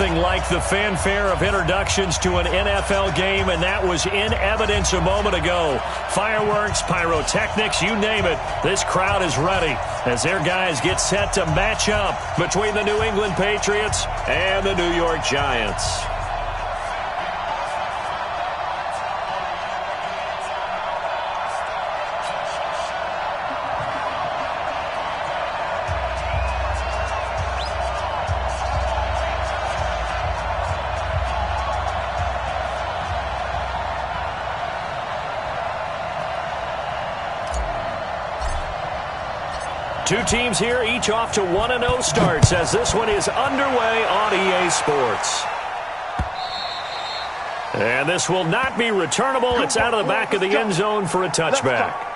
Nothing like the fanfare of introductions to an NFL game, and that was in evidence a moment ago. Fireworks, pyrotechnics, you name it. This crowd is ready as their guys get set to match up between the New England Patriots and the New York Giants. Two teams here, each off to 1-0 starts as this one is underway on EA Sports. And this will not be returnable. It's out of the back of the end zone for a touchback.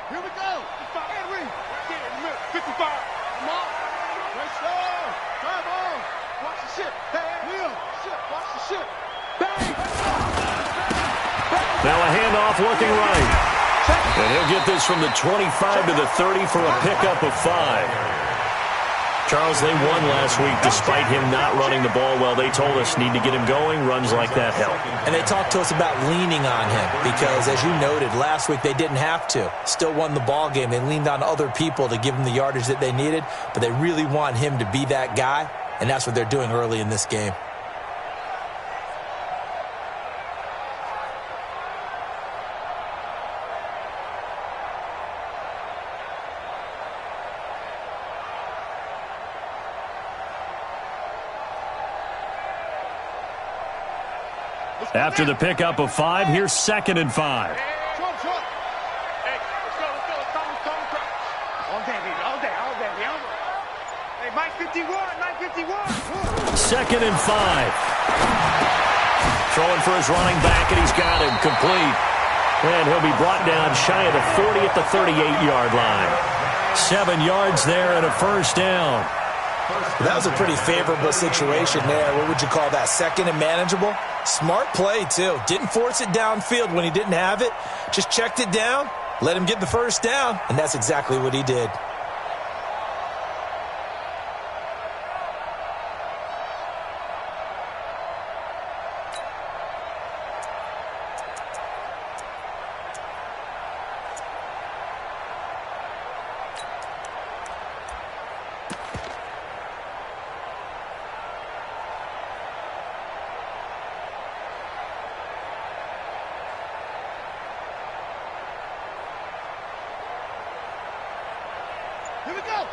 Here we go. 55. Come on. Great start. Drive on. Watch the ship. Hey, Will. Ship. Watch the ship. Bang. Now a handoff looking right. And he'll get this from the 25 to the 30 for a pickup of 5. Charles, they won last week despite him not running the ball well. They told us need to get him going. Runs like that help. And they talked to us about leaning on him because, as you noted, last week they didn't have to. Still won the ball game. They leaned on other people to give them the yardage that they needed, but they really want him to be that guy, and that's what they're doing early in this game. After the pickup of 5, here's 2nd and 5. Hey, let's go. All day, baby. All day. Hey, Mike 51. 2nd and 5. Throwing for his running back, and he's got him complete. And he'll be brought down shy of the 40 at the 38-yard line. 7 yards there and a first down. That was a pretty favorable situation there. What would you call that? 2nd and manageable? Smart play, too. Didn't force it downfield when he didn't have it. Just checked it down, let him get the first down, and that's exactly what he did.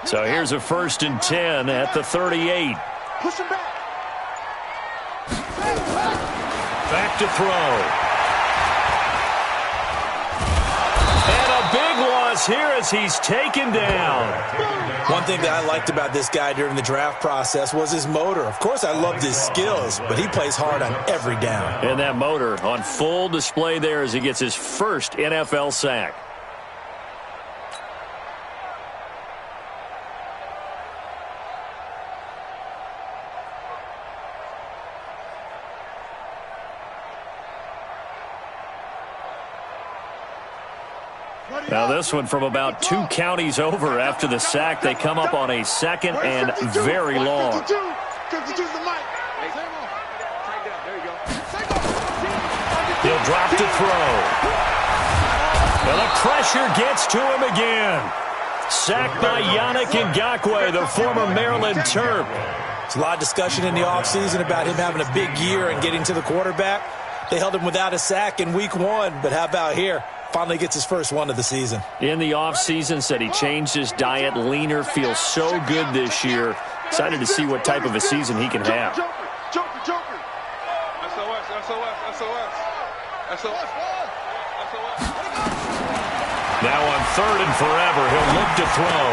So here's a 1st and 10 at the 38. Push him back. Back to throw. And a big loss here as he's taken down. One thing that I liked about this guy during the draft process was his motor. Of course, I loved his skills, but he plays hard on every down. And that motor on full display there as he gets his first NFL sack. Now this one from about 2 counties over after the sack. They come up on a 2nd and very long. He'll drop to throw. Well, the pressure gets to him again. Sacked by Yannick Ngakoue, the former Maryland Terp. There's a lot of discussion in the offseason about him having a big year and getting to the quarterback. They held him without a sack in week 1, but how about here? Finally gets his first one of the season. In the offseason, said he changed his diet, leaner, feels so good this year. Excited to see what type of a season he can have. Joker. SOS. Now on 3rd and forever, he'll look to throw.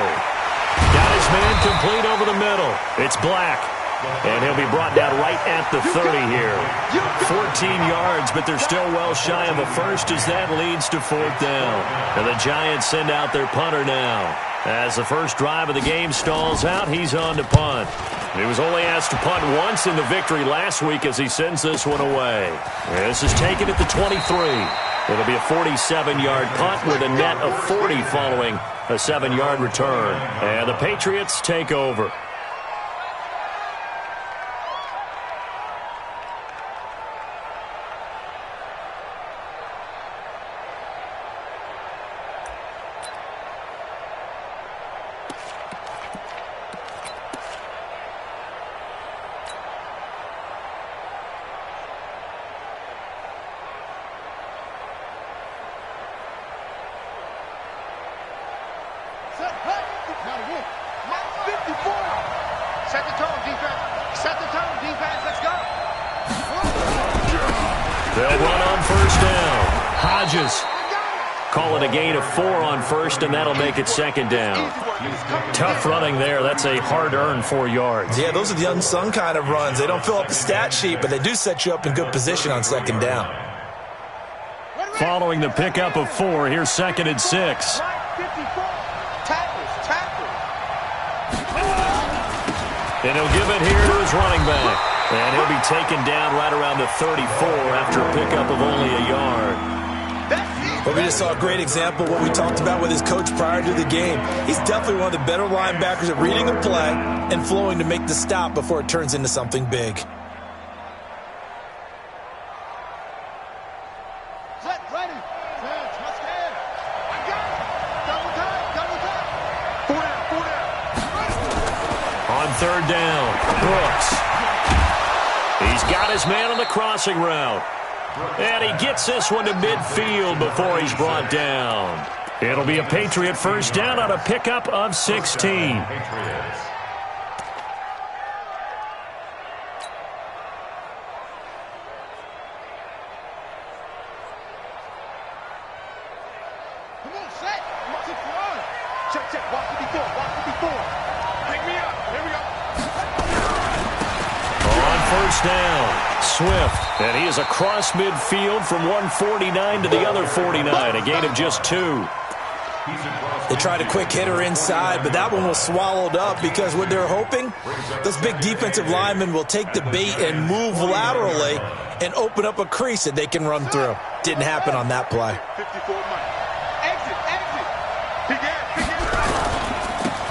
Got his man complete over the middle. It's Black. And he'll be brought down right at the 30 here. 14 yards, but they're still well shy of a first as that leads to 4th down. And the Giants send out their punter now. As the first drive of the game stalls out, he's on to punt. He was only asked to punt once in the victory last week as he sends this one away. This is taken at the 23. It'll be a 47-yard punt with a net of 40 following a 7-yard return. And the Patriots take over. Set the tone, defense. Set the tone, defense. Let's go. They'll run on first down. Hodges. Call it a gain of 4 on first, and that'll make it second down. Tough running there. That's a hard-earned 4 yards. Yeah, those are the unsung kind of runs. They don't fill up the stat sheet, but they do set you up in good position on second down. Following the pickup of 4, here's second and 6. And he'll give it here to his running back. And he'll be taken down right around the 34 after a pickup of only a yard. Well, we just saw a great example of what we talked about with his coach prior to the game. He's definitely one of the better linebackers at reading a play and flowing to make the stop before it turns into something big. Third down, Brooks. He's got his man on the crossing route. And he gets this one to midfield before he's brought down. It'll be a Patriot first down on a pickup of 16. Down, Swift, and he is across midfield from 149 to the other 49, a gain of just 2. They tried a quick hitter inside, but that one was swallowed up because what they're hoping, those big defensive linemen will take the bait and move laterally and open up a crease that they can run through. Didn't happen on that play.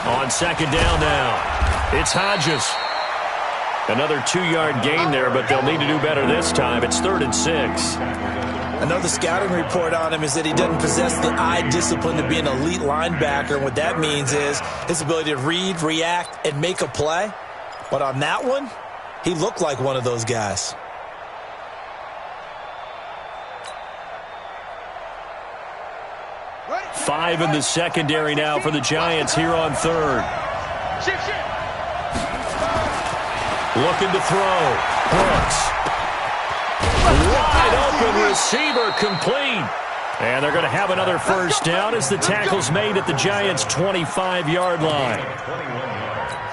On second down now, it's Hodges. Another 2-yard gain there, but they'll need to do better this time. It's 3rd and 6. Another scouting report on him is that he doesn't possess the eye discipline to be an elite linebacker. And what that means is his ability to read, react, and make a play. But on that one, he looked like one of those guys. Five in the secondary now for the Giants here on third. Looking to throw. Brooks. Wide open receiver complete. And they're going to have another first down as the tackle's made at the Giants' 25-yard line.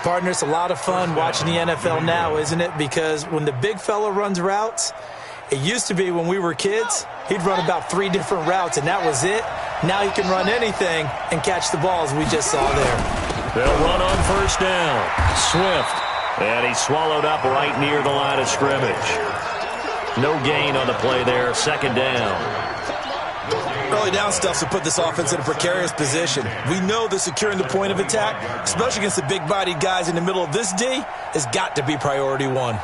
Partner, it's a lot of fun watching the NFL now, isn't it? Because when the big fella runs routes, it used to be when we were kids, he'd run about 3 different routes, and that was it. Now he can run anything and catch the balls we just saw there. They'll run on first down. Swift. And he's swallowed up right near the line of scrimmage. No gain on the play there. Second down. Early down stuff to put this offense in a precarious position. We know that securing the point of attack, especially against the big-bodied guys in the middle of this D, has got to be priority 1.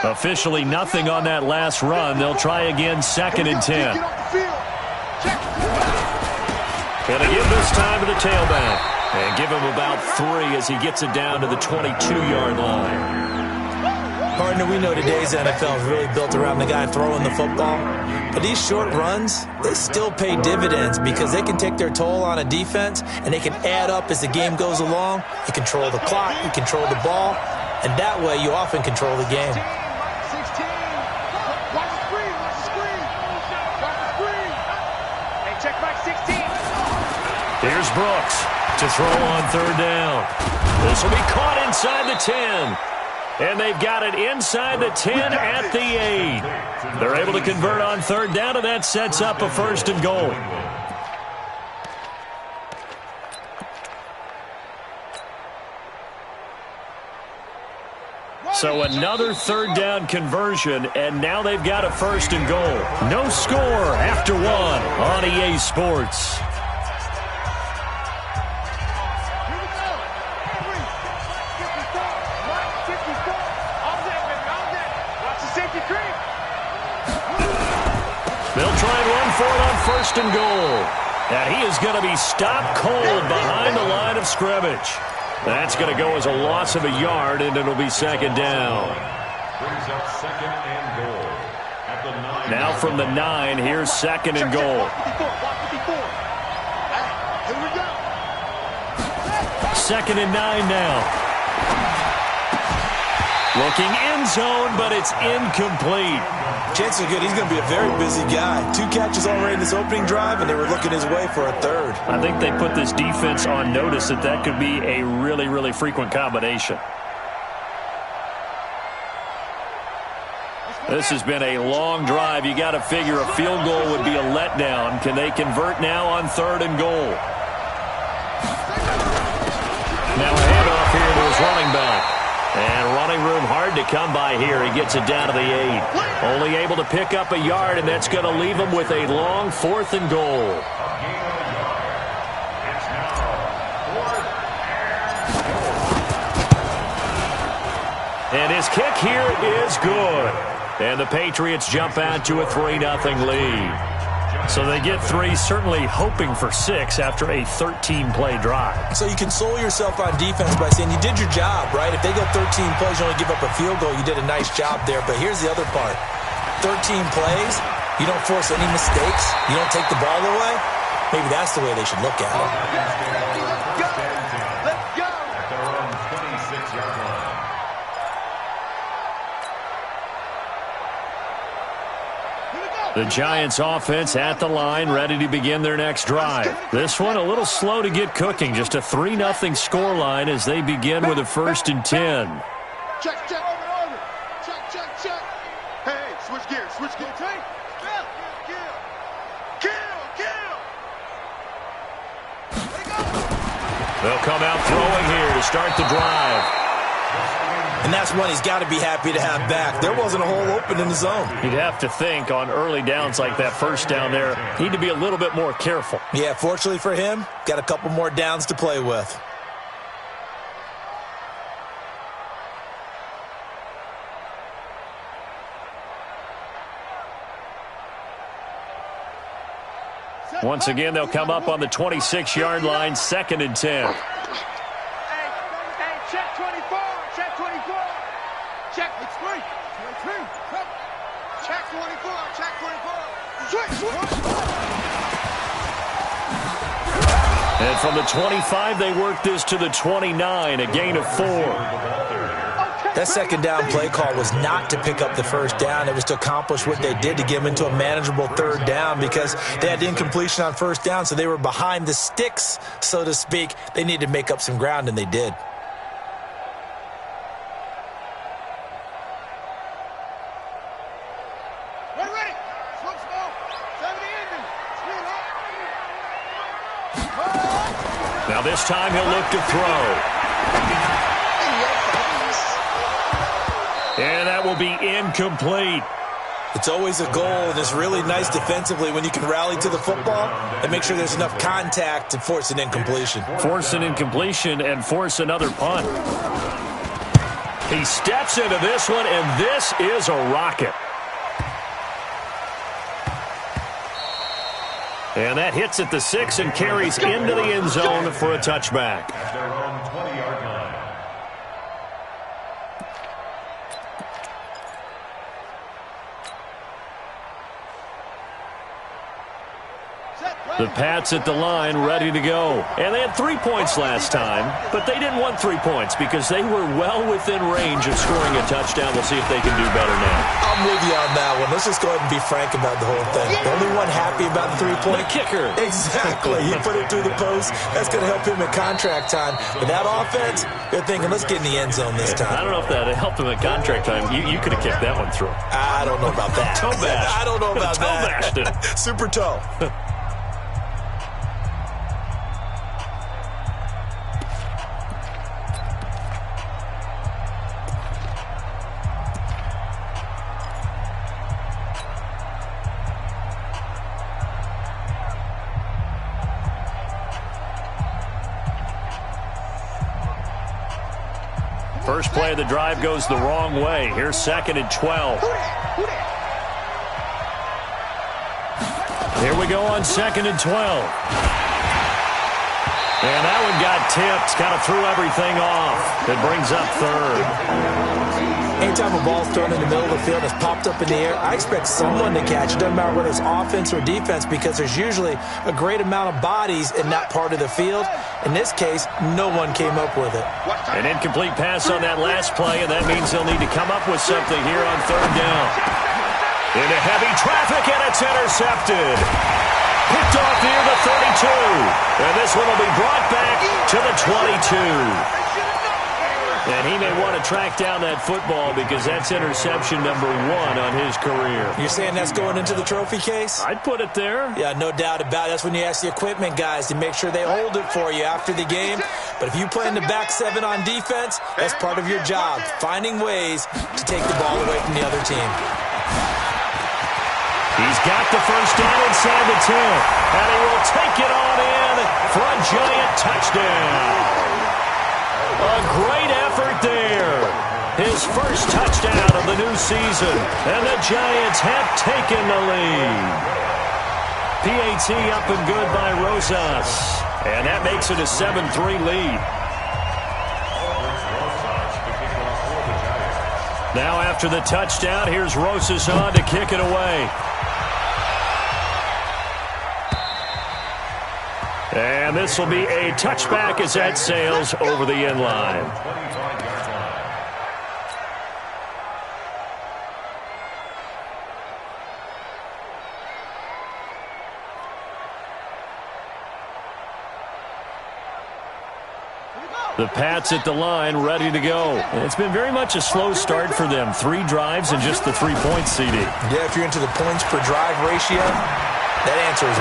Officially nothing on that last run. They'll try again, 2nd and 10. Going to give this time to the tailback. And give him about 3 as he gets it down to the 22-yard line. Partner, we know today's NFL is really built around the guy throwing the football. But these short runs, they still pay dividends because they can take their toll on a defense and they can add up as the game goes along. You control the clock, you control the ball, and that way you often control the game. Here's Brooks to throw on third down. This will be caught inside the 10. And they've got it inside the 10 at the 8. They're able to convert on third down, and that sets up a first and goal. So another third down conversion, and now they've got a first and goal. No score after one on EA Sports. They'll try and run for it on first and goal. And he is going to be stopped cold behind the line of scrimmage. That's going to go as a loss of a yard, and it'll be second down. Brings up second and goal. At the 9. Now from the 9, here's second and goal. Second and 9 now. Looking end zone, but it's incomplete. Chances are good he's going to be a very busy guy. 2 catches already in this opening drive, and they were looking his way for a third. I think they put this defense on notice that that could be a really, really frequent combination. This has been a long drive. You got to figure a field goal would be a letdown. Can they convert now on third and goal? Now a handoff here to his running back. And running room hard to come by here. He gets it down to the 8. Only able to pick up a yard, and that's going to leave him with a long fourth and goal. And his kick here is good. And the Patriots jump out to a 3-0 lead. So they get 3, certainly hoping for 6 after a 13-play drive. So you console yourself on defense by saying you did your job, right? If they go 13 plays, you only give up a field goal, you did a nice job there. But here's the other part. 13 plays, you don't force any mistakes, you don't take the ball away. Maybe that's the way they should look at it. Let's go! At their own 26-yard line. The Giants offense at the line, ready to begin their next drive. This one a little slow to get cooking. Just a 3-0 scoreline as they begin with a 1st and 10. Check, check, over. Check, check, check. Hey, switch gears, switch gears. Kill, kill, kill, kill. There you go. They'll come out throwing here to start the drive. And that's one he's got to be happy to have back. There wasn't a hole open in the zone. You'd have to think on early downs like that first down there, need to be a little bit more careful. Yeah, fortunately for him, got a couple more downs to play with. Once again, they'll come up on the 26-yard line, 2nd and 10. Hey, check 24, check 24. Check, it's 3. 23. Check 24, check 24. Switch. And from the 25, they work this to the 29, a gain of 4. That second down play call was not to pick up the first down. It was to accomplish what they did to get them into a manageable third down because they had incompletion on first down, so they were behind the sticks, so to speak. They needed to make up some ground, and they did. Ready. Smoke, smoke. 70 ending. Now this time he'll look to throw. And that will be incomplete. It's always a goal, and it's really nice defensively when you can rally to the football and make sure there's enough contact to force an incompletion. Force an incompletion and force another punt. He steps into this one, and this is a rocket. And that hits at the 6 and carries into the end zone for a touchback. At their own 20-yard line. Set, right. The Pats at the line, ready to go. And they had 3 points last time, but they didn't want 3 points because they were well within range of scoring a touchdown. We'll see if they can do better now. I'm with you on that one. Let's just go ahead and be frank about the whole thing. The only one happy about the 3-point. The kicker. Exactly. He put it through the post. That's going to help him in contract time. With that offense, they're thinking, let's get in the end zone this time. I don't know if that helped him at contract time. You could have kicked that one through. I don't know about that. Toe bash. I don't know about toe that. Bashed it. Super toe. First play of the drive goes the wrong way. Here's 2nd and 12. Here we go on 2nd and 12. And that one got tipped. Kind of threw everything off. It brings up 3rd. Anytime a ball's thrown in the middle of the field and it's popped up in the air, I expect someone to catch it. Doesn't matter whether it's offense or defense because there's usually a great amount of bodies in that part of the field. In this case, no one came up with it. An incomplete pass on that last play, and that means they'll need to come up with something here on 3rd down. Into heavy traffic, and it's intercepted. Picked off near the 32. And this one will be brought back to the 22. And he may want to track down that football because that's interception number 1 on his career. You're saying that's going into the trophy case? I'd put it there. Yeah, no doubt about it. That's when you ask the equipment guys to make sure they hold it for you after the game. But if you play in the back 7 on defense, that's part of your job, finding ways to take the ball away from the other team. He's got the first down inside the 10. And he will take it on in for a giant touchdown. A great effort there. His first touchdown of the new season. And the Giants have taken the lead. PAT up and good by Rosas. And that makes it a 7-3 lead. Now after the touchdown, here's Rosas on to kick it away. And this will be a touchback as that sails over the end line. The Pats at the line, ready to go. It's been very much a slow start for them. 3 drives and just the 3 points, CD. Yeah, if you're into the points per drive ratio, that answer is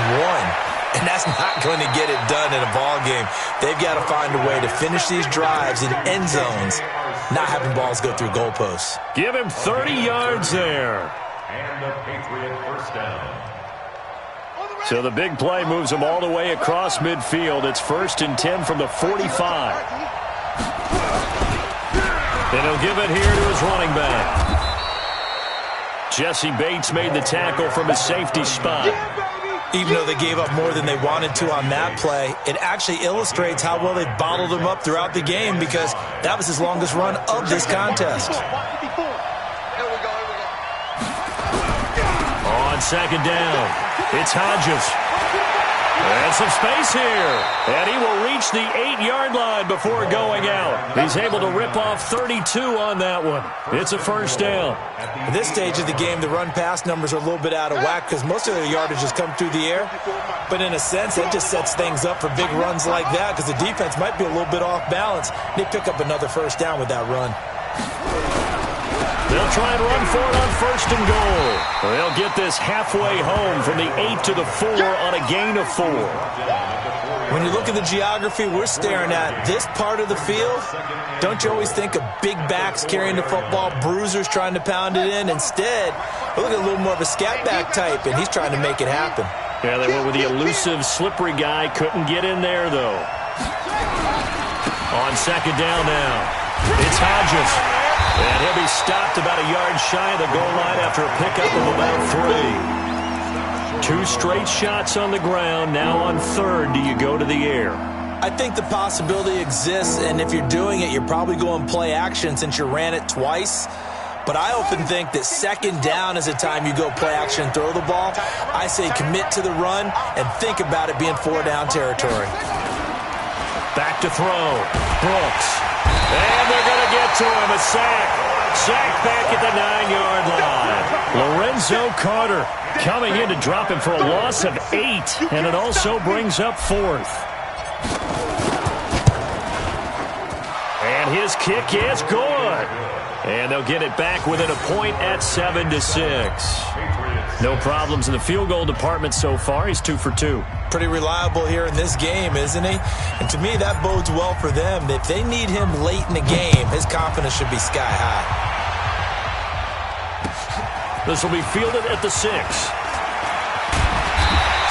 1. And that's not going to get it done in a ball game. They've got to find a way to finish these drives in end zones, not having balls go through goalposts. Give him 30 yards there. And the Patriot first down. So the big play moves him all the way across midfield. It's 1st and 10 from the 45. And he'll give it here to his running back. Jesse Bates made the tackle from his safety spot. Even though they gave up more than they wanted to on that play, it actually illustrates how well they've bottled him up throughout the game because that was his longest run of this contest. On 2nd down, it's Hodges. And some space here. And he will reach the 8-yard line before going out. He's able to rip off 32 on that one. It's a first down. At this stage of the game, the run-pass numbers are a little bit out of whack because most of their yardage has come through the air. But in a sense, that just sets things up for big runs like that because the defense might be a little bit off balance. They pick up another first down with that run. They'll try and run for it on 1st and goal. They'll get this halfway home from the 8 to the 4 on a gain of 4. When you look at the geography we're staring at, this part of the field, don't you always think of big backs carrying the football, bruisers trying to pound it in? Instead, we look at a little more of a scat back type, and he's trying to make it happen. Yeah, they went with the elusive, slippery guy. Couldn't get in there, though. On 2nd down now, it's Hodges. And he'll be stopped about a yard shy of the goal line after a pickup of about 3. 2 straight shots on the ground. Now on 3rd, do you go to the air? I think the possibility exists, and if you're doing it, you're probably going play action since you ran it twice. But I often think that second down is a time you go play action and throw the ball. I say commit to the run and think about it being 4-down territory. Back to throw. Brooks. And they're going to get to him. A sack. Sack back at the 9-yard line. Lorenzo Carter coming in to drop him for a loss of 8. And it also brings up 4th. And his kick is good. And they'll get it back within a point at 7-6. No problems in the field goal department so far. He's 2 for 2. Pretty reliable here in this game, isn't he? And to me, that bodes well for them. If they need him late in the game, his confidence should be sky high. This will be fielded at the 6.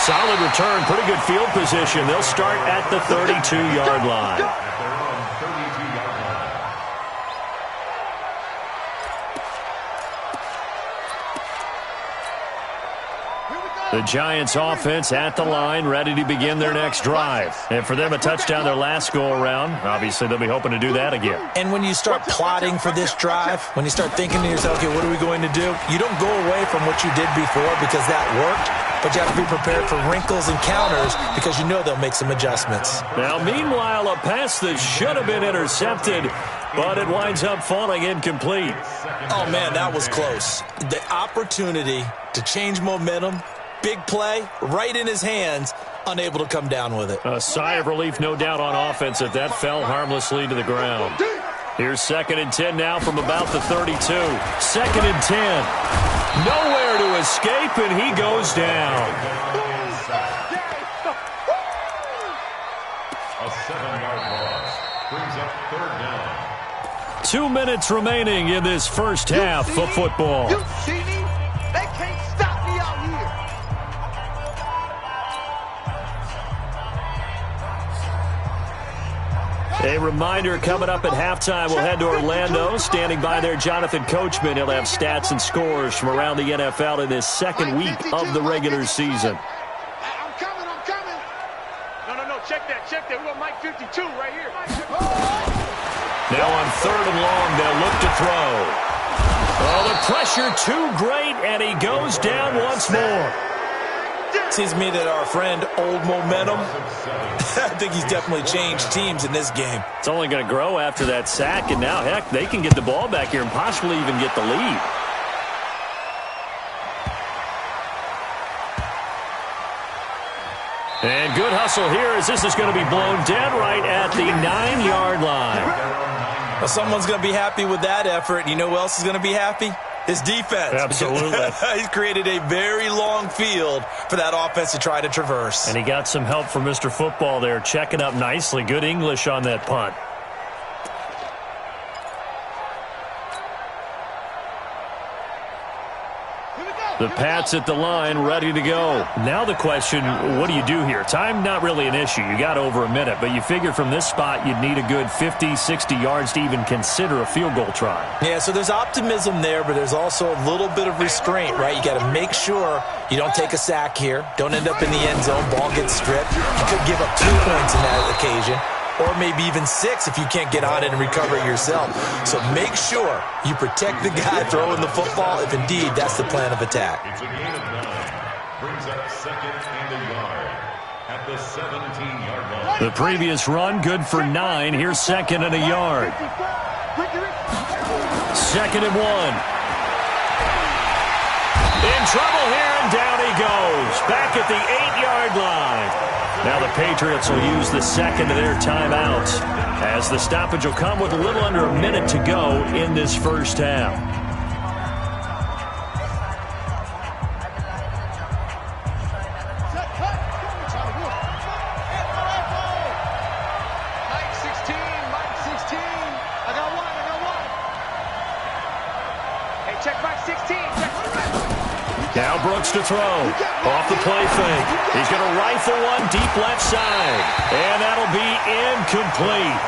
Solid return, pretty good field position. They'll start at the 32-yard line. The Giants offense at the line, ready to begin their next drive. And for them, a touchdown their last go-around. Obviously, they'll be hoping to do that again. And when you start plotting for this drive, when you start thinking to yourself, okay, what are we going to do? You don't go away from what you did before because that worked, but you have to be prepared for wrinkles and counters because you know they'll make some adjustments. Now, meanwhile, a pass that should have been intercepted, but it winds up falling incomplete. Oh, man, that was close. The opportunity to change momentum, big play, right in his hands, unable to come down with it. A sigh of relief, no doubt, on offense that fell harmlessly to the ground. Here's 2nd and 10 now from about the 32. 2nd and 10. Nowhere to escape, and he goes down. A 7-yard loss brings up 3rd down. 2 minutes remaining in this first half of football. You see me? They can't stop me out here. A reminder coming up at halftime, we'll head to Orlando. Standing by there, Jonathan Coachman. He'll have stats and scores from around the NFL in this second week of the regular season. I'm coming. No, check that. We got Mike 52 right here. Now on 3rd and long, they'll look to throw. Oh, the pressure too great, and he goes down once more. Seems to me that our friend, Old Momentum, I think he's definitely changed teams in this game. It's only going to grow after that sack, and now, heck, they can get the ball back here and possibly even get the lead. And good hustle here as this is going to be blown dead right at the 9-yard line. Well, someone's going to be happy with that effort. And you know who else is going to be happy? His defense. Absolutely. He's created a very long field for that offense to try to traverse. And he got some help from Mr. Football there, checking up nicely. Good English on that punt. The Pats at the line, ready to go. Now the question, what do you do here? Time, not really an issue. You got over a minute, but you figure from this spot you'd need a good 50, 60 yards to even consider a field goal try. Yeah, so there's optimism there, but there's also a little bit of restraint, right? You got to make sure you don't take a sack here. Don't end up in the end zone. Ball gets stripped. You could give up 2 points in that occasion, or maybe even 6 if you can't get on it and recover it yourself. So make sure you protect the guy throwing the football if indeed that's the plan of attack. It's a gain of 9. Brings up 2nd and a yard at the 17-yard line. The previous run, good for 9. Here's 2nd and a yard. 2nd and 1. In trouble here, and down he goes. Back at the 8-yard line. Now the Patriots will use the second of their timeouts as the stoppage will come with a little under a minute to go in this first half. Mike 16. I got one. Hey, check Mike 16. Now Brooks to throw. Off the play fake. He's going to rifle one deep left side. And that'll be incomplete.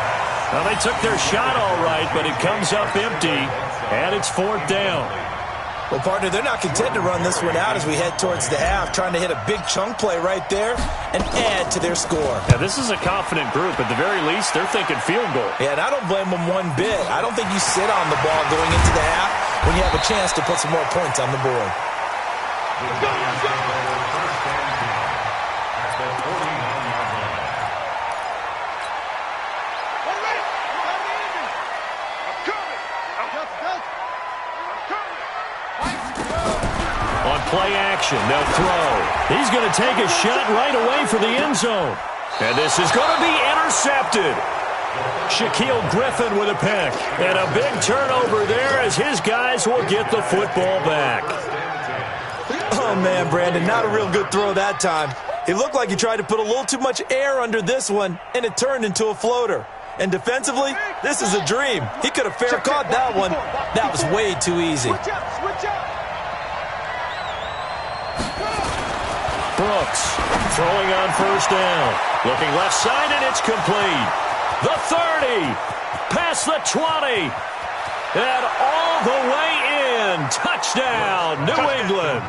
Now they took their shot all right, but it comes up empty. And it's 4th down. Well, partner, they're not content to run this one out as we head towards the half, trying to hit a big chunk play right there and add to their score. Yeah, this is a confident group. At the very least, they're thinking field goal. Yeah, and I don't blame them one bit. I don't think you sit on the ball going into the half when you have a chance to put some more points on the board. Play action, they'll throw. He's going to take a shot right away for the end zone. And this is going to be intercepted. Shaquill Griffin with a pick. And a big turnover there as his guys will get the football back. Oh, man, Brandon, not a real good throw that time. It looked like he tried to put a little too much air under this one, and it turned into a floater. And defensively, this is a dream. He could have fair caught that one. That was way too easy. Brooks throwing on first down. Looking left side, and it's complete. The 30, past the 20, and all the way in. Touchdown, New England.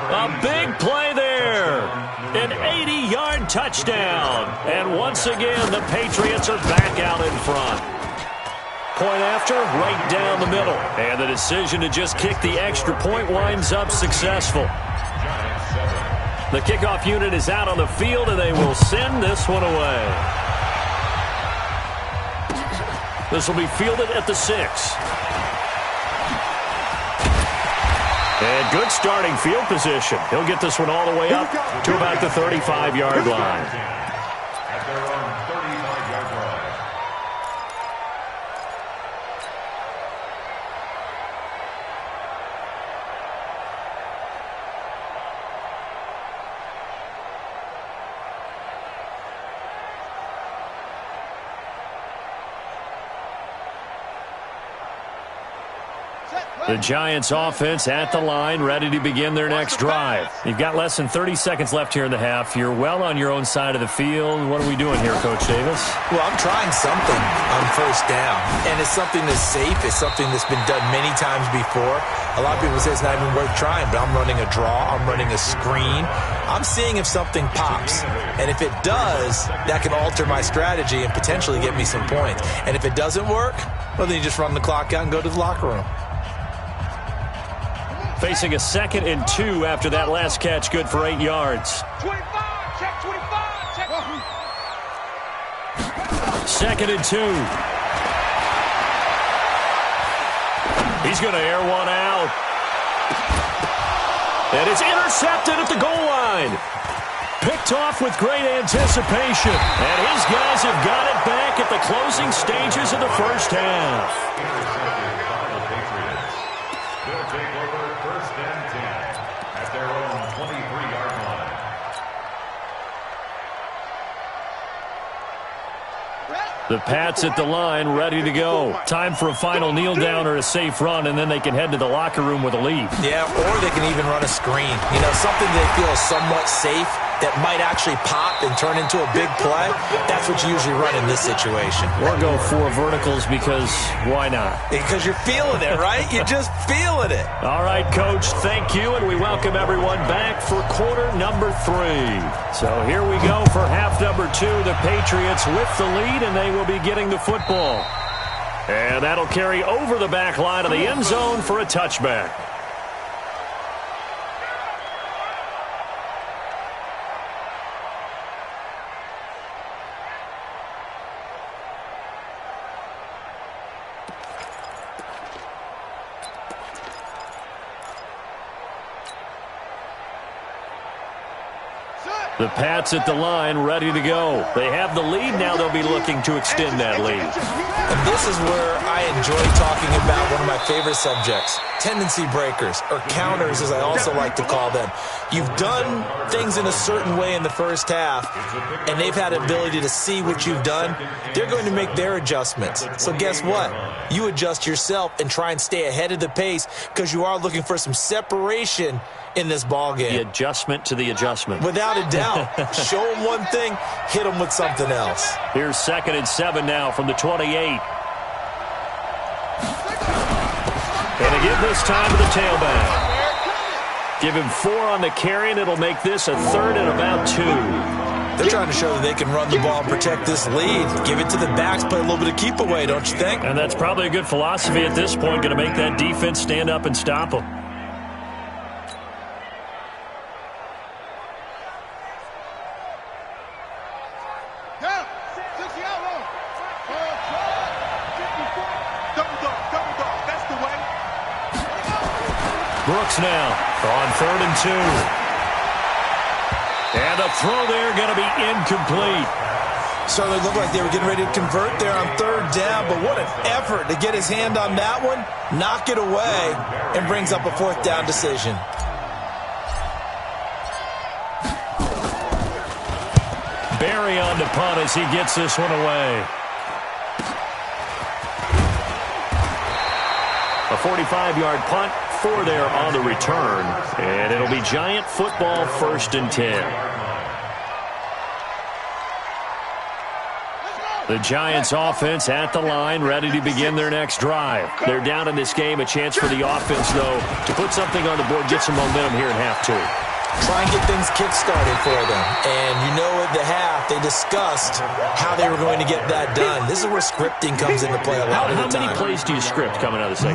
A big play there. An 80-yard touchdown. And once again, the Patriots are back out in front. Point after, right down the middle. And the decision to just kick the extra point winds up successful. The kickoff unit is out on the field, and they will send this one away. This will be fielded at the 6. And good starting field position. He'll get this one all the way up to about the 35-yard line. At their own 35-yard line. The Giants offense at the line, ready to begin their next drive. You've got less than 30 seconds left here in the half. You're well on your own side of the field. What are we doing here, Coach Davis? Well, I'm trying something on first down, and it's something that's safe. It's something that's been done many times before. A lot of people say it's not even worth trying, but I'm running a draw. I'm running a screen. I'm seeing if something pops, and if it does, that can alter my strategy and potentially get me some points. And if it doesn't work, well, then you just run the clock out and go to the locker room. Facing a 2nd and 2 after that last catch, good for 8 yards. 25, check 25, check. 2nd and 2. He's going to air one out. And it's intercepted at the goal line. Picked off with great anticipation. And his guys have got it back at the closing stages of the first half. Intercepted by the Patriots. They'll take over 1st and 10 at their own 23-yard line. The Pats at the line, ready to go. Time for a final kneel down or a safe run, and then they can head to the locker room with a lead. Yeah, or they can even run a screen. You know, something they feel is somewhat safe that might actually pop and turn into a big play. That's what you usually run in this situation. Or go 4 verticals because why not? Because you're feeling it, right? You're just feeling it. All right, Coach, thank you, and we welcome everyone back for quarter number 3. So here we go for half number 2. The Patriots with the lead, and they will be getting the football. And that'll carry over the back line of the end zone for a touchback. The Pats at the line, ready to go. They have the lead. Now they'll be looking to extend that lead. And this is where I enjoy talking about one of my favorite subjects, tendency breakers, or counters as I also like to call them. You've done things in a certain way in the first half, and they've had the ability to see what you've done. They're going to make their adjustments. So guess what? You adjust yourself and try and stay ahead of the pace because you are looking for some separation in this ball game. The adjustment to the adjustment. Without a doubt. Show them one thing, hit them with something else. Here's 2nd and 7 now from the 28. And they give this time to the tailback. Give him 4 on the carry, and it'll make this a 3rd and about 2. They're trying to show that they can run the ball and protect this lead. Give it to the backs, play a little bit of keep away, don't you think? And that's probably a good philosophy at this point, going to make that defense stand up and stop them. Brooks now on 3rd and 2. And the throw there going to be incomplete. So they looked like they were getting ready to convert there on 3rd down, but what an effort to get his hand on that one, knock it away, and brings up a 4th down decision. Barry on to punt as he gets this one away. A 45-yard punt, 4 there on the return, and it'll be Giant football 1st and 10. The Giants offense at the line, ready to begin their next drive. They're down in this game, a chance for the offense, though, to put something on the board, get some momentum here in half 2. Try and get things kick-started for them. And you know at the half, they discussed how they were going to get that done. This is where scripting comes into play a lot of the time. How many plays do you script coming out of the second?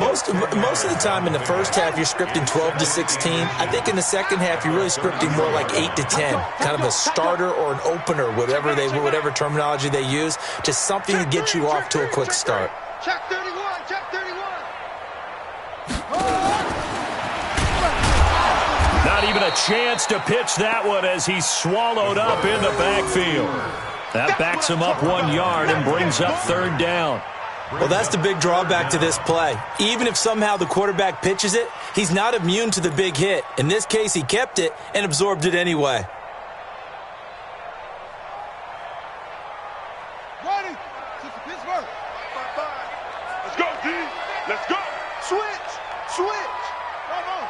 Most of the time in the first half, you're scripting 12 to 16. I think in the second half, you're really scripting more like 8 to 10. Kind of a starter or an opener, whatever terminology they use, just something to get you off to a quick start. Check 31, check 31. Not even a chance to pitch that one as he's swallowed up in the backfield. That backs him up 1 yard and brings up 3rd down. Well, that's the big drawback to this play. Even if somehow the quarterback pitches it, he's not immune to the big hit. In this case, he kept it and absorbed it anyway. Ready? Pittsburgh. Let's go, D. Let's go. Switch. Switch. Come on.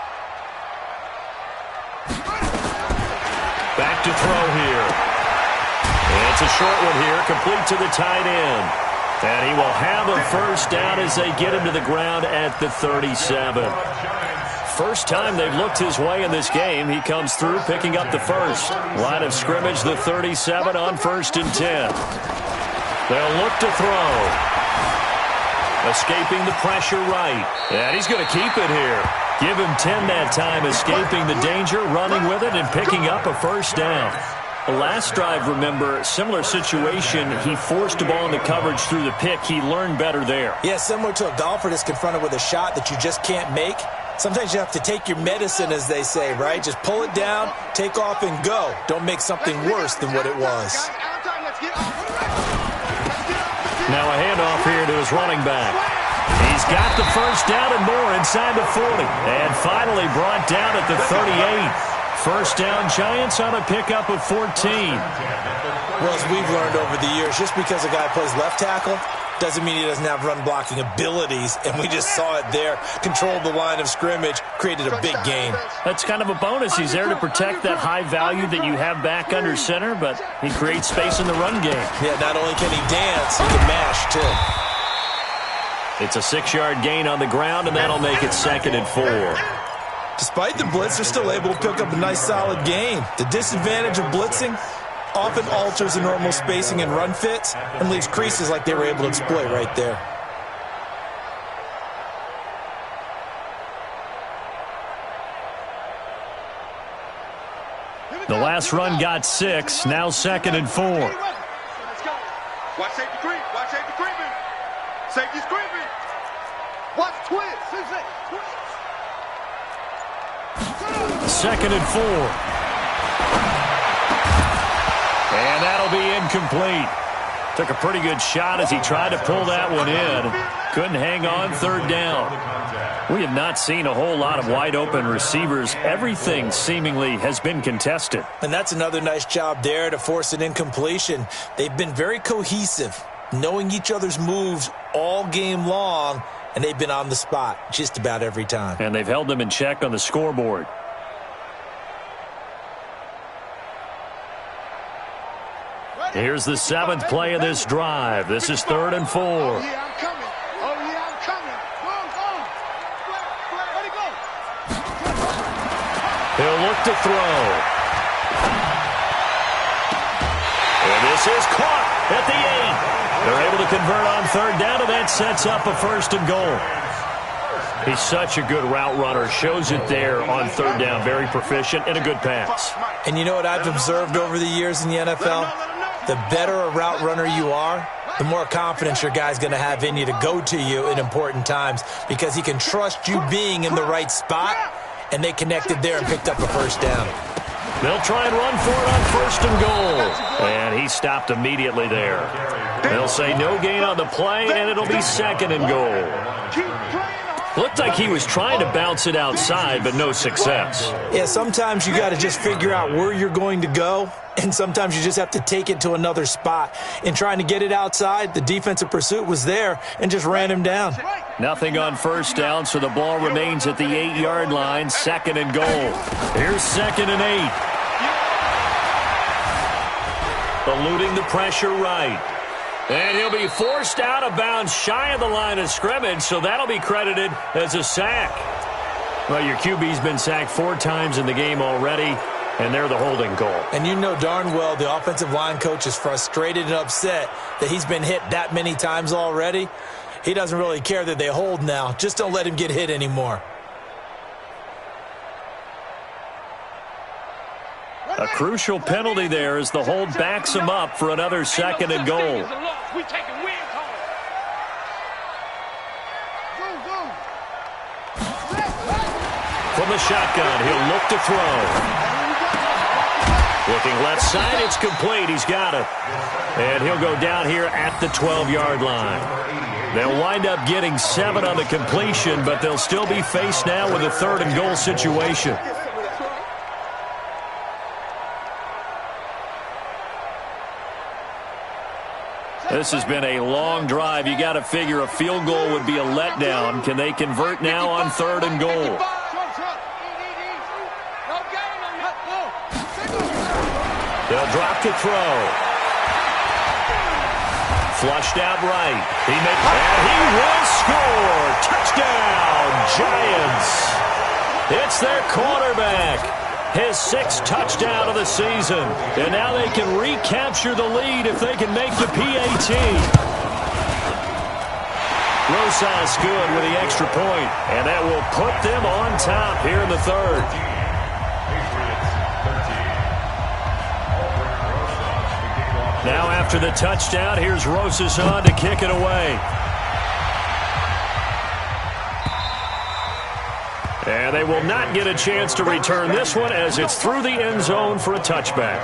Back to throw here. It's a short one here, complete to the tight end. And he will have a 1st down as they get him to the ground at the 37. First time they've looked his way in this game. He comes through picking up the 1st. Line of scrimmage, the 37 on 1st and 10. They'll look to throw. Escaping the pressure right. And he's going to keep it here. Give him 10 that time, escaping the danger, running with it, and picking up a 1st down. The last drive, remember, similar situation. He forced a ball in the coverage through the pick. He learned better there. Yeah, similar to a golfer that's confronted with a shot that you just can't make. Sometimes you have to take your medicine, as they say, right? Just pull it down, take off, and go. Don't make something worse than what it was. Now a handoff here to his running back. He's got the 1st down and more inside the 40. And finally brought down at the 38. 1st down, Giants on a pickup of 14. Well, as we've learned over the years, just because a guy plays left tackle doesn't mean he doesn't have run-blocking abilities, and we just saw it there. Controlled the line of scrimmage, created a big gain. That's kind of a bonus. He's there to protect that high value that you have back under center, but he creates space in the run game. Yeah, not only can he dance, he can mash, too. It's a 6-yard gain on the ground, and that'll make it 2nd and 4. Despite the blitz, they're still able to pick up a nice, solid gain. The disadvantage of blitzing often alters the normal spacing and run fits and leaves creases like they were able to exploit right there. The last run got 6, now 2nd and 4. Watch safety creep. Watch safety creeping. Safety's creeping. Watch twist. 2nd and 4. And that'll be incomplete. Took a pretty good shot as he tried to pull that one in. Couldn't hang on, 3rd down. We have not seen a whole lot of wide open receivers. Everything seemingly has been contested. And that's another nice job there to force an incompletion. They've been very cohesive, knowing each other's moves all game long, and they've been on the spot just about every time. And they've held them in check on the scoreboard. Here's the 7th play of this drive. This is 3rd and 4. Oh, yeah, I'm coming. Oh, yeah, I'm coming. Go, go. He'll look to throw. And this is caught at the 8. They're able to convert on third down, and that sets up a 1st and goal. He's such a good route runner. Shows it there on third down. Very proficient and a good pass. And you know what I've observed over the years in the NFL? The better a route runner you are, the more confidence your guy's going to have in you to go to you in important times because he can trust you being in the right spot, and they connected there and picked up a 1st down. They'll try and run for it on 1st and goal. And he stopped immediately there. They'll say no gain on the play, and it'll be 2nd and goal. Looked like he was trying to bounce it outside, but no success. Yeah, sometimes you got to just figure out where you're going to go, and sometimes you just have to take it to another spot. In trying to get it outside, the defensive pursuit was there and just ran him down. Nothing on 1st down, so the ball remains at the 8-yard line, 2nd and goal. Here's 2nd and 8. Eluding the pressure right. And he'll be forced out of bounds shy of the line of scrimmage, so that'll be credited as a sack. Well, your QB's been sacked 4 times in the game already, and they're the holding call. And you know darn well the offensive line coach is frustrated and upset that he's been hit that many times already. He doesn't really care that they hold now. Just don't let him get hit anymore. A crucial penalty there as the hold backs him up for another 2nd and goal. From the shotgun, he'll look to throw. Looking left side, it's complete. He's got it. And he'll go down here at the 12-yard line. They'll wind up getting 7 on the completion, but they'll still be faced now with a 3rd and goal situation. This has been a long drive. You got to figure a field goal would be a letdown. Can they convert now on 3rd and goal? They'll drop to throw. Flushed out right. And he will score. Touchdown, Giants. It's their quarterback. His 6th touchdown of the season. And now they can recapture the lead if they can make the PAT. Rosas good with the extra point, and that will put them on top here in the 3rd. Now after the touchdown, here's Rosas on to kick it away. And they will not get a chance to return this one as it's through the end zone for a touchback.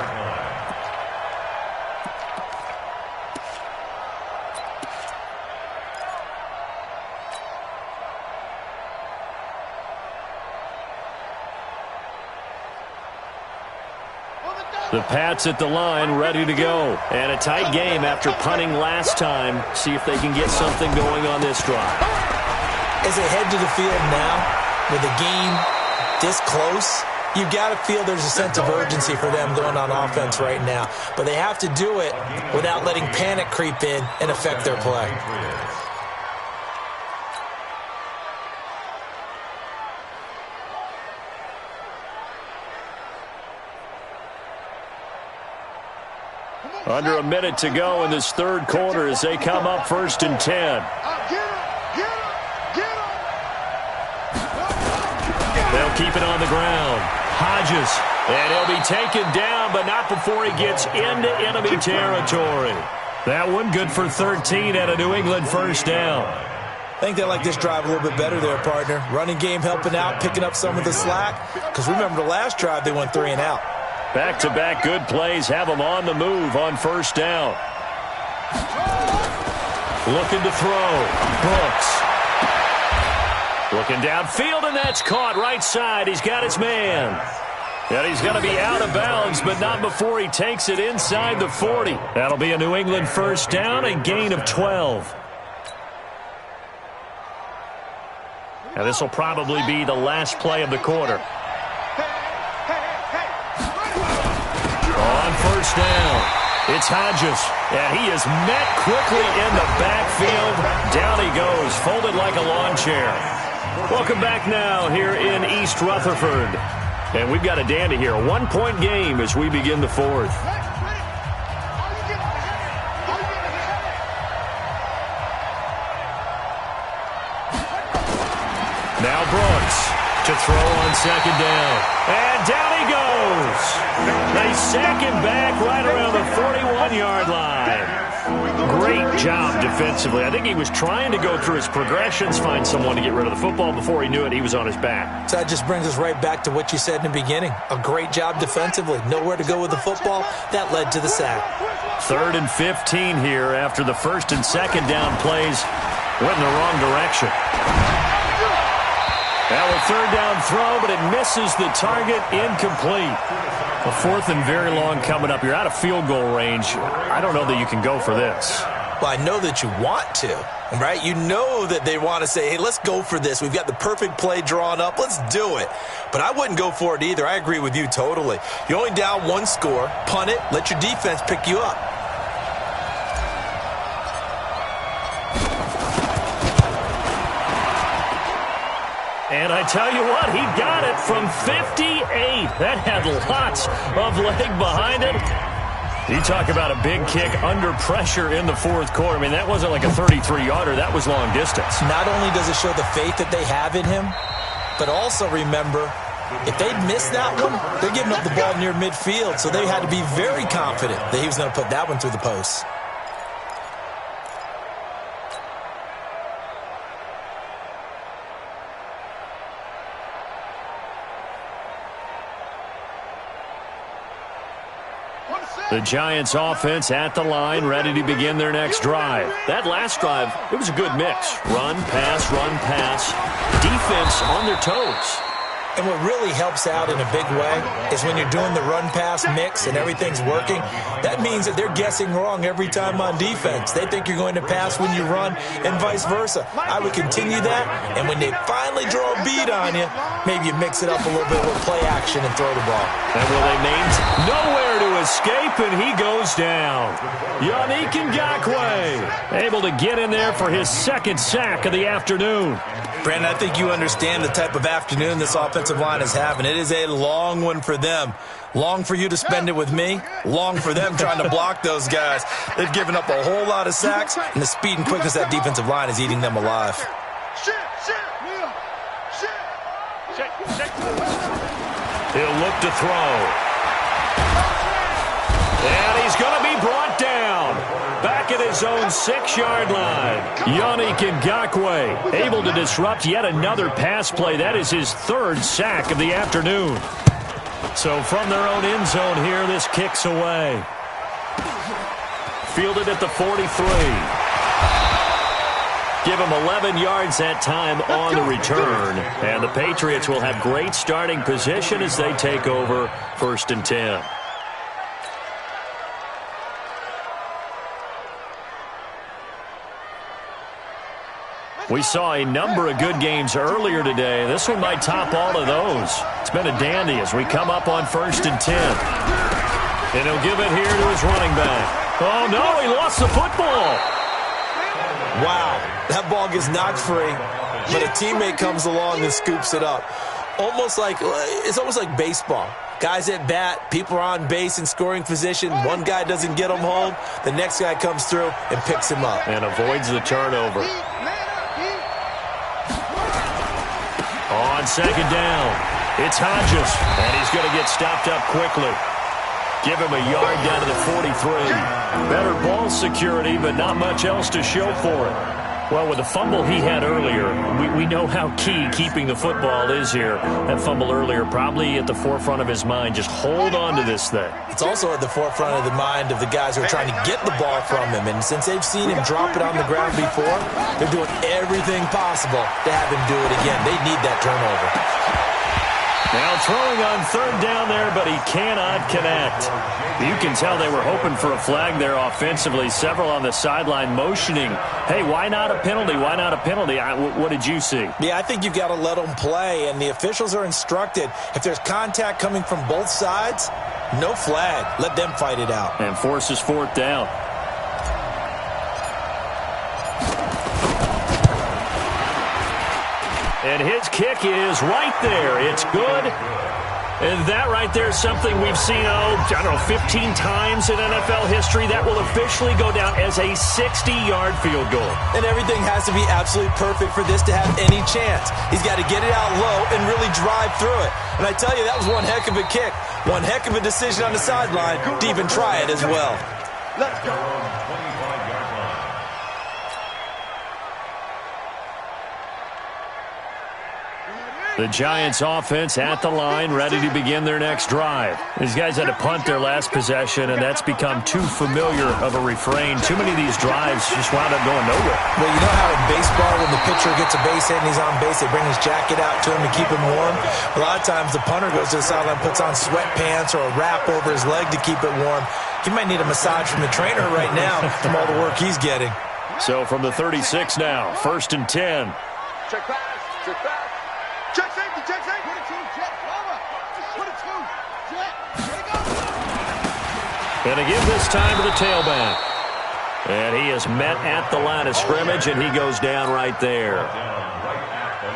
The Pats at the line, ready to go. And a tight game after punting last time. See if they can get something going on this drive. As they head to the field now, with the game this close, you've got to feel there's a sense of urgency for them going on offense right now. But they have to do it without letting panic creep in and affect their play. Under a minute to go in this 3rd quarter as they come up 1st and 10. They'll keep it on the ground. Hodges, and he'll be taken down, but not before he gets into enemy territory. That one good for 13 at a New England 1st down. I think they like this drive a little bit better there, partner. Running game helping out, picking up some of the slack. Because remember the last drive, they went 3 and out. Back-to-back good plays have them on the move on 1st down. Looking to throw. Brooks. Looking downfield, and that's caught right side. He's got his man. And he's going to be out of bounds, but not before he takes it inside the 40. That'll be a New England 1st down, a gain of 12. And this will probably be the last play of the quarter. On 1st down, it's Hodges, and he is met quickly in the backfield. Down he goes, folded like a lawn chair. Welcome back now here in East Rutherford. And we've got a dandy here. A 1-point game as we begin the fourth. Now Brooks to throw on second down. And down he goes. They sack him back right around the 41-yard line. Great job defensively. I think he was trying to go through his progressions, find someone to get rid of the football. Before he knew it, he was on his back. So that just brings us right back to what you said in the beginning. A great job defensively. Nowhere to go with the football. That led to the sack. 3rd and 15 here after the first and second down plays went in the wrong direction. Now a 3rd down throw, but it misses the target, incomplete. A 4th and very long coming up. You're out of field goal range. I don't know that you can go for this. Well, I know that you want to, right? You know that they want to say, hey, let's go for this. We've got the perfect play drawn up. Let's do it. But I wouldn't go for it either. I agree with you totally. You're only down 1 score. Punt it. Let your defense pick you up. And I tell you what, he got it from 58. That had lots of leg behind it. You talk about a big kick under pressure in the fourth quarter. I mean, that wasn't like a 33-yarder. That was long distance. Not only does it show the faith that they have in him, but also remember, if they'd missed that one, they're giving up the ball near midfield. So they had to be very confident that he was going to put that one through the post. The Giants offense at the line, ready to begin their next drive. That last drive, it was a good mix. Run, pass, defense on their toes. And what really helps out in a big way is when you're doing the run-pass mix and everything's working, that means that they're guessing wrong every time on defense. They think you're going to pass when you run and vice versa. I would continue that, and when they finally draw a beat on you, maybe you mix it up a little bit with play action and throw the ball. And will they maintain? Nowhere to escape, and he goes down. Yannick Ngakoue able to get in there for his 2nd sack of the afternoon. Brandon, I think you understand the type of afternoon this offensive line is having. It is a long one for them. Long for you to spend it with me. Long for them trying to block those guys. They've given up a whole lot of sacks, and the speed and quickness of that defensive line is eating them alive. He'll look to throw. And he's going to be brought down. Back at his own 6-yard line. Yannick Ngakoue able to disrupt yet another pass play. That is his 3rd sack of the afternoon. So from their own end zone here, this kicks away. Fielded at the 43. Give him 11 yards that time on the return. And the Patriots will have great starting position as they take over 1st and 10. We saw a number of good games earlier today. This one might top all of those. It's been a dandy as we come up on 1st and 10. And he'll give it here to his running back. Oh, no, he lost the football. Wow, that ball gets knocked free, but a teammate comes along and scoops it up. It's almost like baseball. Guys at bat, people are on base in scoring position. One guy doesn't get him home. The next guy comes through and picks him up. And avoids the turnover. On 2nd down, it's Hodges, and he's going to get stopped up quickly. Give him a yard down to the 43. Better ball security, but not much else to show for it. Well, with the fumble he had earlier, we know how key keeping the football is here. That fumble earlier probably at the forefront of his mind. Just hold on to this thing. It's also at the forefront of the mind of the guys who are trying to get the ball from him. And since they've seen him drop it on the ground before, they're doing everything possible to have him do it again. They need that turnover. Now throwing on 3rd down there, but he cannot connect. You can tell they were hoping for a flag there offensively. Several on the sideline motioning, hey, why not a penalty? Why not a penalty? What did you see? Yeah, I think you've got to let them play, and the officials are instructed. If there's contact coming from both sides, no flag. Let them fight it out. And forces 4th down. And his kick is right there. It's good. And that right there is something we've seen, 15 times in NFL history. That will officially go down as a 60-yard field goal. And everything has to be absolutely perfect for this to have any chance. He's got to get it out low and really drive through it. And I tell you, that was one heck of a kick. One heck of a decision on the sideline to even try it as well. Let's go. The Giants offense at the line, ready to begin their next drive. These guys had to punt their last possession, and that's become too familiar of a refrain. Too many of these drives just wound up going nowhere. Well, you know how in baseball, when the pitcher gets a base hit and he's on base, they bring his jacket out to him to keep him warm? A lot of times the punter goes to the sideline, puts on sweatpants or a wrap over his leg to keep it warm. He might need a massage from the trainer right now from all the work he's getting. So from the 36 now, 1st and 10. Check pass. Check pass. Check safety. Check safety. 22. Check. Over. 22. Check. There you go. And again this time to the tailback. And he is met at the line of scrimmage, and he goes down right there.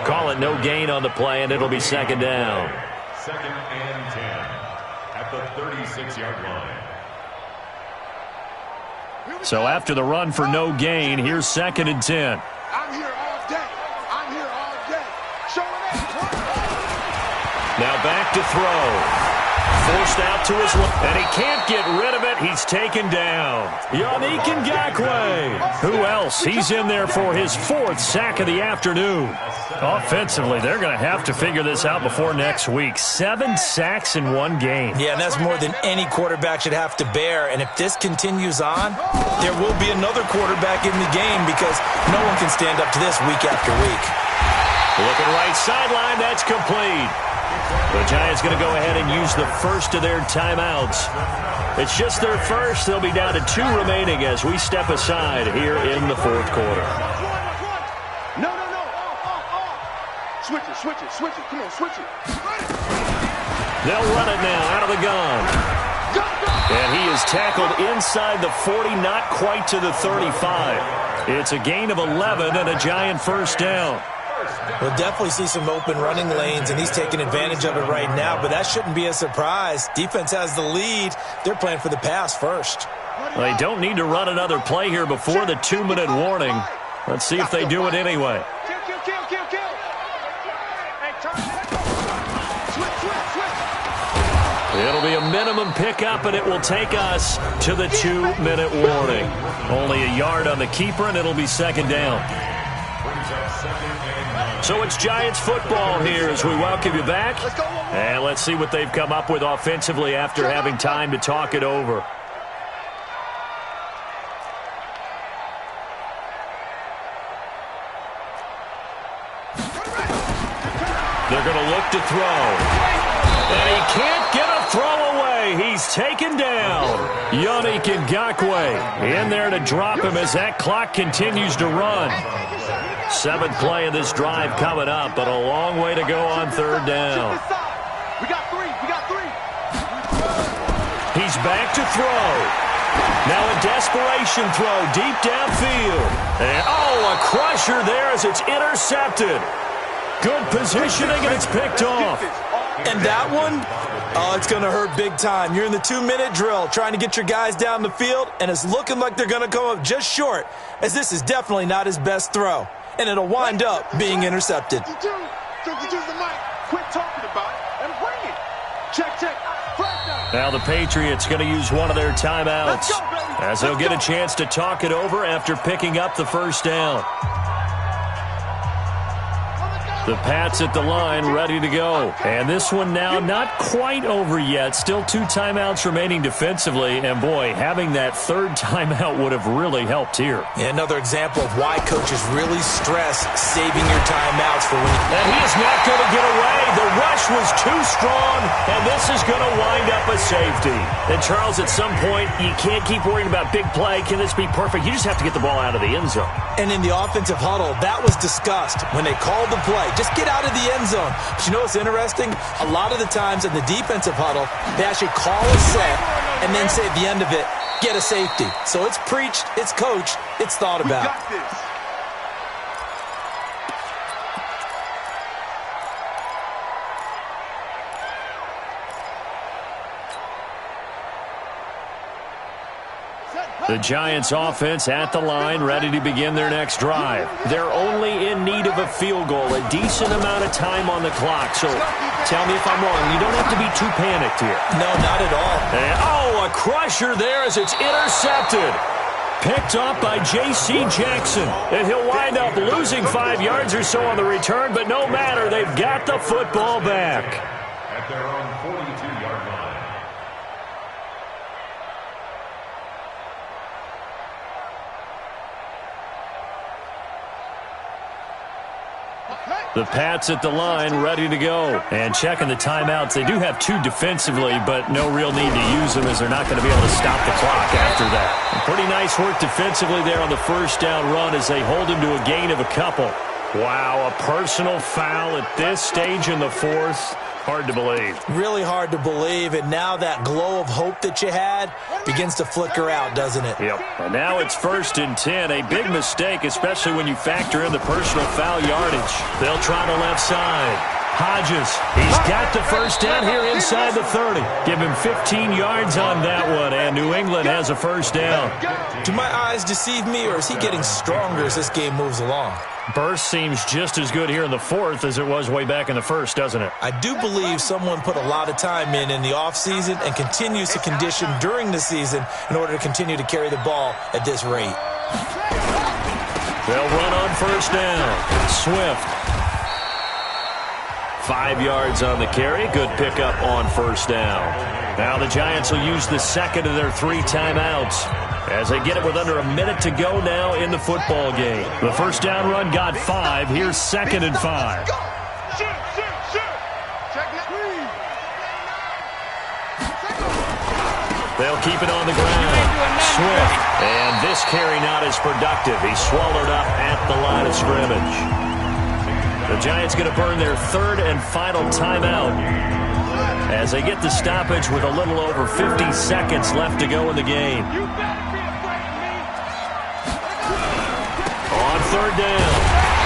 Call it no gain on the play, and it'll be 2nd down. 2nd and 10 at the 36-yard line. So after the run for no gain, here's 2nd and 10. I'm here all day. I'm here all day. Showing up. Now back to throw. Forced out to his left, and he can't get rid of it. He's taken down. Yannick Ngakoue. Who else? He's in there for his 4th sack of the afternoon. Offensively, they're going to have to figure this out before next week. 7 sacks in one game. Yeah, and that's more than any quarterback should have to bear. And if this continues on, there will be another quarterback in the game because no one can stand up to this week after week. Looking right sideline, that's complete. The Giants going to go ahead and use the first of their timeouts. It's just their first. They'll be down to 2 remaining as we step aside here in the 4th quarter. No. Switch it. Come on, switch it. They'll run it now out of the gun. And he is tackled inside the 40, not quite to the 35. It's a gain of 11 and a Giant 1st down. We'll definitely see some open running lanes, and he's taking advantage of it right now, but that shouldn't be a surprise. Defense has the lead. They're playing for the pass first. They don't need to run another play here before the 2-minute warning. Let's see if they do it anyway. Kill. Hey, switch. It'll be a minimum pickup, and it will take us to the 2-minute warning. Only a yard on the keeper, and it'll be 2nd down. So it's Giants football here as we welcome you back. And let's see what they've come up with offensively after having time to talk it over. They're going to look to throw. And he can't get a throw away. He's taken down. Yannick Ngakoue in there to drop him as that clock continues to run. 7th play of this drive coming up, but a long way to go on 3rd down. We got 3. He's back to throw. Now a desperation throw deep downfield. And a crusher there as it's intercepted. Good positioning, and it's picked off. And that one, it's going to hurt big time. You're in the 2-minute drill trying to get your guys down the field, and it's looking like they're going to come up just short, as this is definitely not his best throw. And it'll wind up being intercepted. 52 the mic. Quit talking about it and bring it. Check. Now the Patriots going to use one of their timeouts as they'll get a chance to talk it over after picking up the 1st down. The Pats at the line, ready to go. And this one now not quite over yet. Still 2 timeouts remaining defensively. And, boy, having that 3rd timeout would have really helped here. Yeah, another example of why coaches really stress saving your timeouts for when you... And he is not going to get away. The rush was too strong, and this is going to wind up a safety. And, Charles, at some point, you can't keep worrying about big play. Can this be perfect? You just have to get the ball out of the end zone. And in the offensive huddle, that was discussed when they called the play. Just get out of the end zone. But you know what's interesting? A lot of the times in the defensive huddle, they actually call a set and then say at the end of it, get a safety. So it's preached, it's coached, it's thought about. We got this. The Giants offense at the line, ready to begin their next drive. They're only in need of a field goal, a decent amount of time on the clock. So tell me if I'm wrong. You don't have to be too panicked here. No, not at all. And, a crusher there as it's intercepted. Picked off by J.C. Jackson. And he'll wind up losing 5 yards or so on the return, but no matter, they've got the football back. At their own 42-yard line. The Pats at the line, ready to go. And checking the timeouts. They do have 2 defensively, but no real need to use them as they're not going to be able to stop the clock after that. And pretty nice work defensively there on the first down run as they hold him to a gain of a couple. Wow, a personal foul at this stage in the fourth. Hard to believe. Really hard to believe, and now that glow of hope that you had begins to flicker out, doesn't it? Yep. And now it's 1st and 10. A big mistake, especially when you factor in the personal foul yardage. They'll try the left side. Hodges, he's got the first down here inside the 30. Give him 15 yards on that one, and New England has a first down. Do my eyes deceive me, or is he getting stronger as this game moves along? Burst seems just as good here in the fourth as it was way back in the first, doesn't it? I do believe someone put a lot of time in the offseason and continues to condition during the season in order to continue to carry the ball at this rate. They'll run on first down. Swift. 5 yards on the carry. Good pickup on first down. Now the Giants will use the second of their 3 timeouts as they get it with under a minute to go now in the football game. The first down run got 5. Here's 2nd and 5. They'll keep it on the ground. Swift. And this carry not as productive. He's swallowed up at the line of scrimmage. The Giants going to burn their 3rd and final timeout as they get the stoppage with a little over 50 seconds left to go in the game. On 3rd down,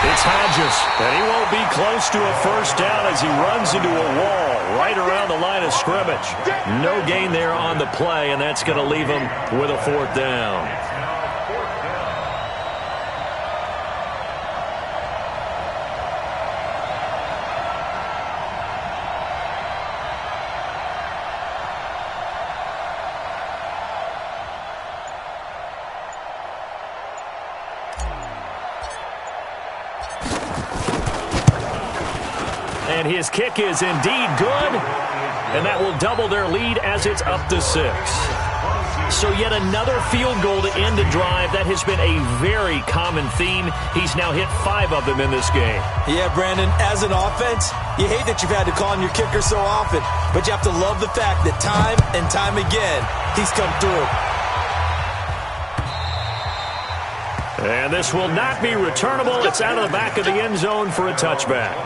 it's Hodges, and he won't be close to a first down as he runs into a wall right around the line of scrimmage. No gain there on the play, and that's going to leave him with a 4th down. And his kick is indeed good, and that will double their lead as it's up to 6. So yet another field goal to end a drive. That has been a very common theme. He's now hit 5 of them in this game. Yeah, Brandon, as an offense, you hate that you've had to call on your kicker so often, but you have to love the fact that time and time again, he's come through. And this will not be returnable. It's out of the back of the end zone for a touchback.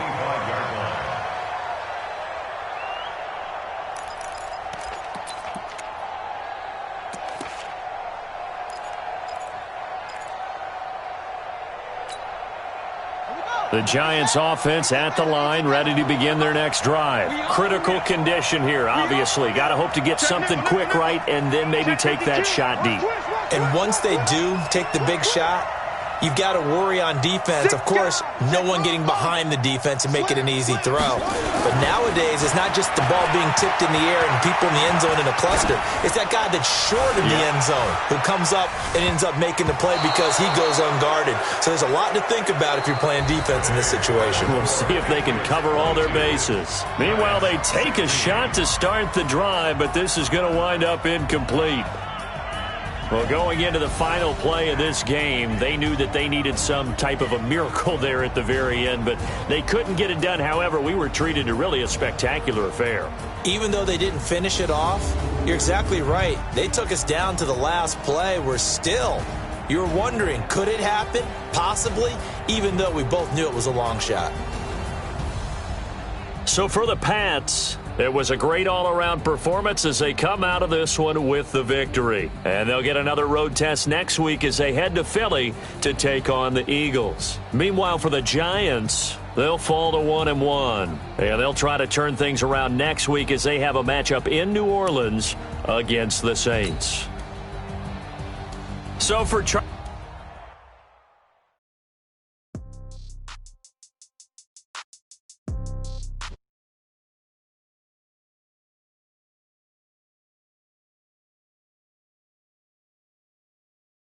The Giants offense at the line, ready to begin their next drive. Critical condition here, obviously. Got to hope to get something quick right and then maybe take that shot deep. And once they do take the big shot, you've got to worry on defense. Of course, no one getting behind the defense and make it an easy throw. But nowadays, it's not just the ball being tipped in the air and people in the end zone in a cluster. It's that guy that's short of the end zone who comes up and ends up making the play because he goes unguarded. So there's a lot to think about if you're playing defense in this situation. We'll see if they can cover all their bases. Meanwhile, they take a shot to start the drive, but this is going to wind up incomplete. Well, going into the final play of this game, they knew that they needed some type of a miracle there at the very end, but they couldn't get it done. However, we were treated to really a spectacular affair. Even though they didn't finish it off, you're exactly right. They took us down to the last play. We're still, you're wondering, could it happen? Possibly, even though we both knew it was a long shot. So for the Pats, it was a great all-around performance as they come out of this one with the victory. And they'll get another road test next week as they head to Philly to take on the Eagles. Meanwhile, for the Giants, they'll fall to 1-1. And they'll try to turn things around next week as they have a matchup in New Orleans against the Saints. So for